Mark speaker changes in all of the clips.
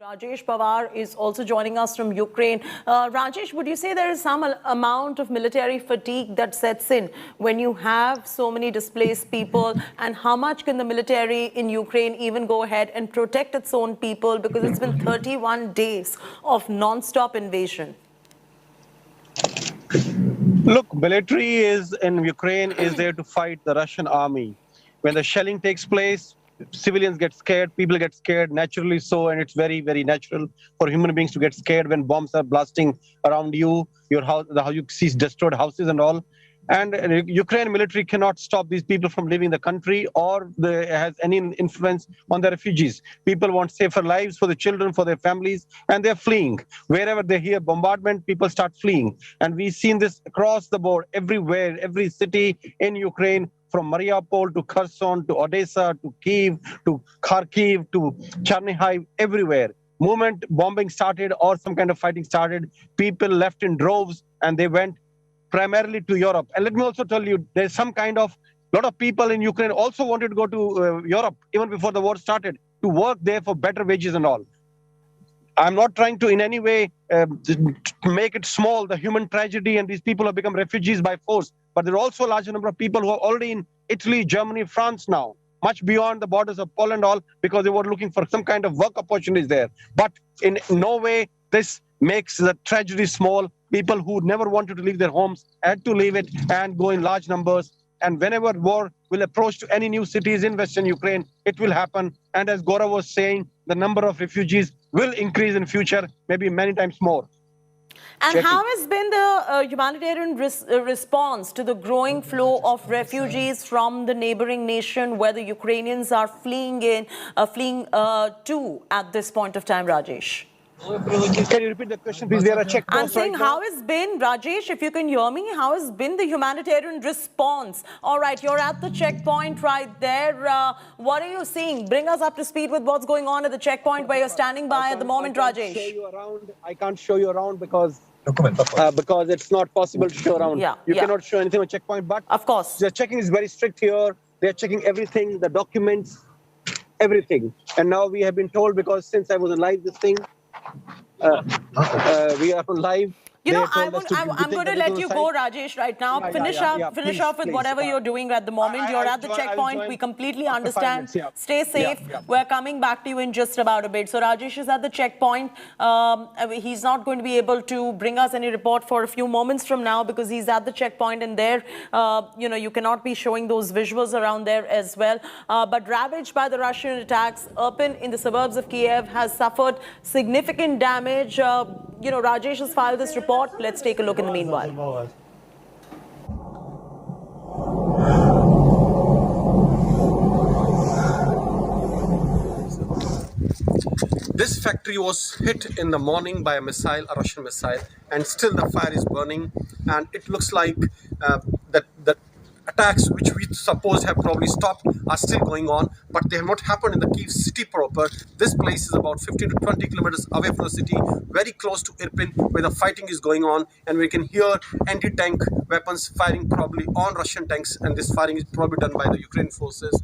Speaker 1: Rajesh Pawar is also joining us from Ukraine. Rajesh, would you say there is some amount of military fatigue that sets in when you have so many displaced people? And how much can the military in Ukraine even go ahead and protect its own people? Because it's been 31 days of non-stop invasion.
Speaker 2: Look, military in Ukraine is there to fight the Russian army. When the shelling takes place, civilians get scared, people get scared, naturally so, and it's very, very natural for human beings to get scared when bombs are blasting around you, your house, how you see destroyed houses and all. And Ukraine military cannot stop these people from leaving the country or has any influence on the refugees. People want safer lives for the children, for their families, and they're fleeing. Wherever they hear bombardment, people start fleeing. And we've seen this across the board, everywhere, every city in Ukraine, from Mariupol to Kherson to Odessa to Kyiv to Kharkiv to Chernihiv, everywhere. Moment bombing started or some kind of fighting started, people left in droves and they went primarily to Europe. And let me also tell you, there's some kind of, lot of people in Ukraine also wanted to go to Europe even before the war started, to work there for better wages and all. I'm not trying to in any way make it small, the human tragedy, and these people have become refugees by force. But there are also a large number of people who are already in Italy, Germany, France now, much beyond the borders of Poland, all because they were looking for some kind of work opportunities there. But in no way this makes the tragedy small. People who never wanted to leave their homes had to leave it and go in large numbers. And whenever war will approach to any new cities in Western Ukraine, it will happen. And as Gaurav was saying, the number of refugees will increase in future, maybe many times more.
Speaker 1: And how has been the humanitarian response to the growing flow of refugees from the neighboring nation where the Ukrainians are fleeing to at this point of time, Rajesh?
Speaker 2: Can you repeat the question, please? There are checkpoints.
Speaker 1: I'm saying how has been, Rajesh, if you can hear me, how has been the humanitarian response? All right, you're at the checkpoint right there. What are you seeing? Bring us up to speed with what's going on at the checkpoint where you're standing by at the moment, Rajesh.
Speaker 2: I can't show you around because it's not possible to show around. You cannot show anything on checkpoint, but
Speaker 1: of course,
Speaker 2: the checking is very strict here. They're checking everything, the documents, everything. And now we have been told, because since I was on live this thing, we are on live.
Speaker 1: You know, I'm going to let you go, Rajesh, right now. Finish off with whatever you're doing at the moment. You're at the checkpoint. We completely understand. Stay safe. We're coming back to you in just about a bit. So Rajesh is at the checkpoint. He's not going to be able to bring us any report for a few moments from now because he's at the checkpoint, and there, you cannot be showing those visuals around there as well. But ravaged by the Russian attacks, Irpin in the suburbs of Kiev has suffered significant damage. Rajesh has filed this report. Let's take a look in the meanwhile.
Speaker 3: This factory was hit in the morning by a Russian missile, and still the fire is burning. And it looks like that attacks, which we suppose have probably stopped, are still going on, but they have not happened in the Kyiv city proper. This place is about 15 to 20 kilometers away from the city, very close to Irpin, where the fighting is going on, and we can hear anti-tank weapons firing probably on Russian tanks, and this firing is probably done by the Ukrainian forces.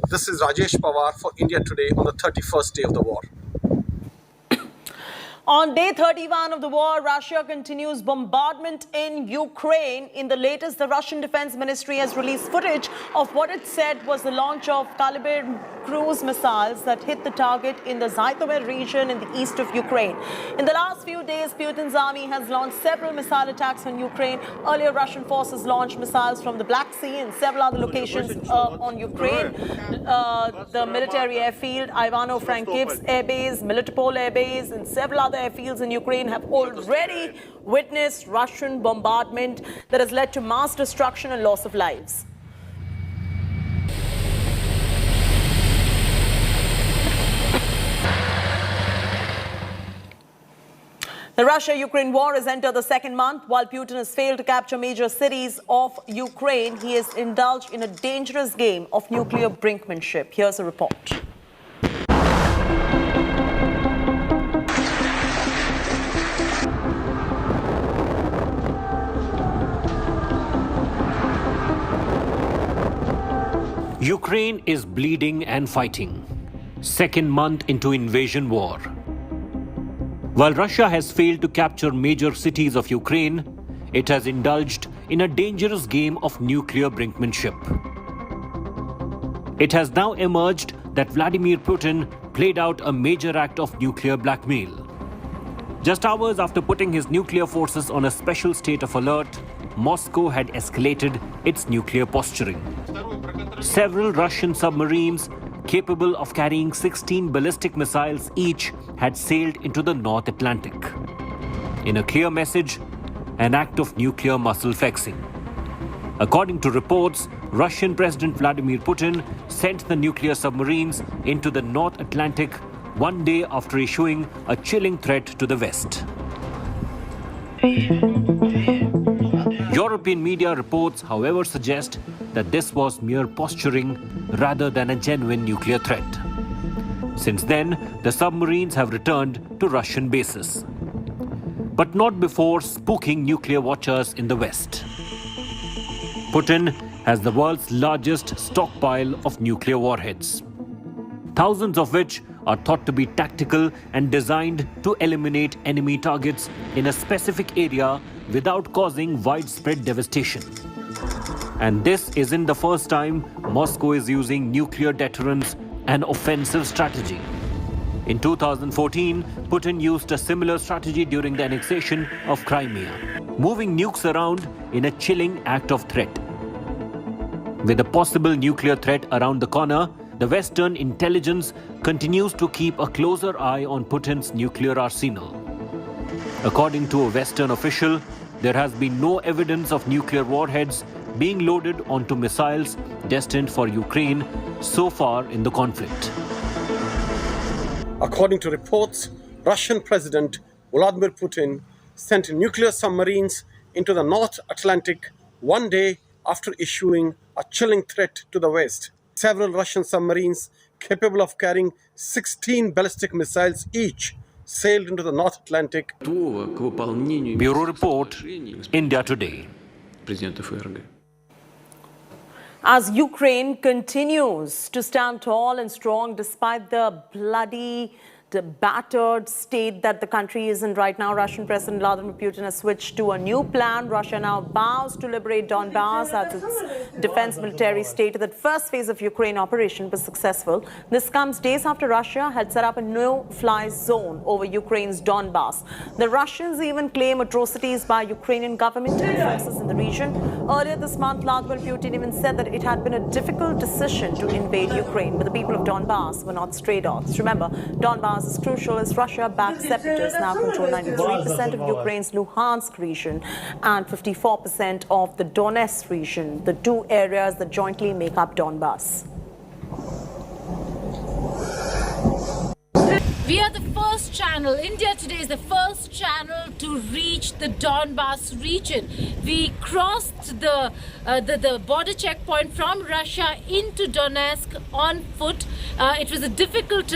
Speaker 3: This is Rajesh Pawar for India Today on the 31st day of the war.
Speaker 1: On day 31 of the war, Russia continues bombardment in Ukraine. In the latest, the Russian Defense Ministry has released footage of what it said was the launch of caliber cruise missiles that hit the target in the Zhytomyr region in the east of Ukraine. In the last few days, Putin's army has launched several missile attacks on Ukraine. Earlier, Russian forces launched missiles from the Black Sea and several other locations on Ukraine. The military airfield, Ivano-Frankivsk Air Base, Melitopol Air Base, and several other airfields in Ukraine have already witnessed Russian bombardment that has led to mass destruction and loss of lives. The Russia-Ukraine war has entered the second month. While Putin has failed to capture major cities of Ukraine, he has indulged in a dangerous game of nuclear brinkmanship. Here's a report.
Speaker 4: Ukraine is bleeding and fighting. Second month into invasion war. While Russia has failed to capture major cities of Ukraine, it has indulged in a dangerous game of nuclear brinkmanship. It has now emerged that Vladimir Putin played out a major act of nuclear blackmail. Just hours after putting his nuclear forces on a special state of alert, Moscow had escalated its nuclear posturing. Several Russian submarines capable of carrying 16 ballistic missiles each had sailed into the North Atlantic. In a clear message, an act of nuclear muscle flexing. According to reports, Russian President Vladimir Putin sent the nuclear submarines into the North Atlantic one day after issuing a chilling threat to the West. European media reports, however, suggest that this was mere posturing rather than a genuine nuclear threat. Since then, the submarines have returned to Russian bases. But not before spooking nuclear watchers in the West. Putin has the world's largest stockpile of nuclear warheads, thousands of which are thought to be tactical and designed to eliminate enemy targets in a specific area without causing widespread devastation. And this isn't the first time Moscow is using nuclear deterrence and offensive strategy. In 2014, Putin used a similar strategy during the annexation of Crimea, moving nukes around in a chilling act of threat. With a possible nuclear threat around the corner, the Western intelligence continues to keep a closer eye on Putin's nuclear arsenal. According to a Western official, there has been no evidence of nuclear warheads being loaded onto missiles destined for Ukraine so far in the conflict.
Speaker 3: According to reports, Russian President Vladimir Putin sent nuclear submarines into the North Atlantic one day after issuing a chilling threat to the West. Several Russian submarines capable of carrying 16 ballistic missiles each sailed into the North Atlantic.
Speaker 4: Bureau Report, India Today.
Speaker 1: As Ukraine continues to stand tall and strong despite the bloody, the battered state that the country is in right now, Russian President Vladimir Putin has switched to a new plan. Russia now vows to liberate Donbass as its defense military stated that first phase of Ukraine operation was successful. This comes days after Russia had set up a no-fly zone over Ukraine's Donbass. The Russians even claim atrocities by Ukrainian government and forces in the region. Earlier this month, Vladimir Putin even said that it had been a difficult decision to invade Ukraine, but the people of Donbass were not stray dogs. Remember, Donbass is crucial as Russia-backed separatists now control 93% of Ukraine's Luhansk region and 54% of the Donetsk region, the two areas that jointly make up Donbass.
Speaker 5: We are the first channel, India Today is the first channel to reach the Donbass region. We crossed the border checkpoint from Russia into Donetsk on foot. It was a difficult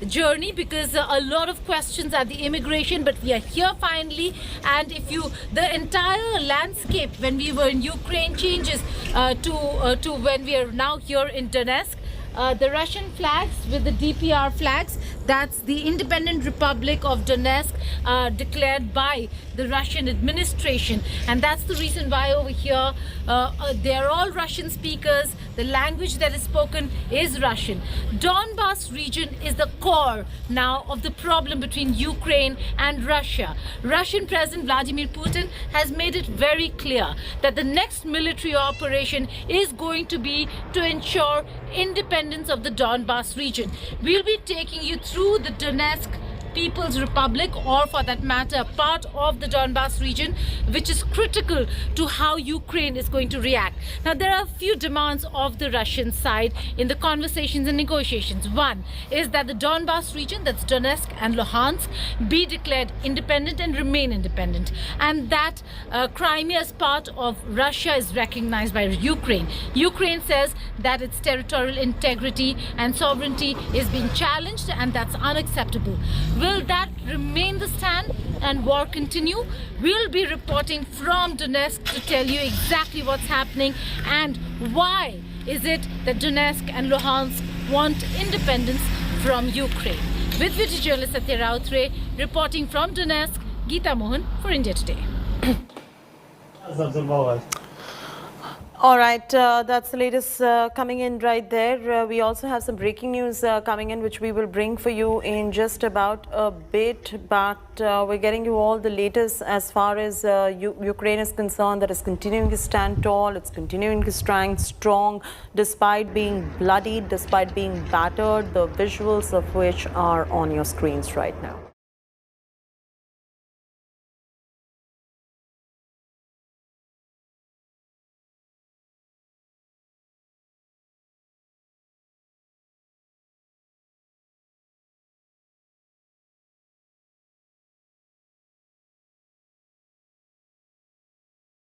Speaker 5: journey because a lot of questions at the immigration, but we are here finally. And the entire landscape when we were in Ukraine changes to when we are now here in Donetsk. The Russian flags with the DPR flags, that's the Independent Republic of Donetsk declared by the Russian administration, and that's the reason why over here they are all Russian speakers. The language that is spoken is Russian. Donbass region is the core now of the problem between Ukraine and Russia. Russian President Vladimir Putin has made it very clear that the next military operation is going to be to ensure independence of the Donbass region. We'll be taking you through the Donetsk People's Republic, or for that matter part of the Donbass region, which is critical to how Ukraine is going to react. Now there are a few demands of the Russian side in the conversations and negotiations. One is that the Donbass region, that's Donetsk and Luhansk, be declared independent and remain independent, and that Crimea as part of Russia is recognized by Ukraine. Ukraine says that its territorial integrity and sovereignty is being challenged, and that's unacceptable. Will that remain the stand and war continue? We'll be reporting from Donetsk to tell you exactly what's happening and why is it that Donetsk and Luhansk want independence from Ukraine. With video journalist Satya Rautre, reporting from Donetsk, Geeta Mohan for India Today.
Speaker 1: All right, that's the latest coming in right there. We also have some breaking news coming in, which we will bring for you in just about a bit. But we're getting you all the latest as far as Ukraine is concerned, that is continuing to stand tall. It's continuing to stand strong despite being bloodied, despite being battered, the visuals of which are on your screens right now.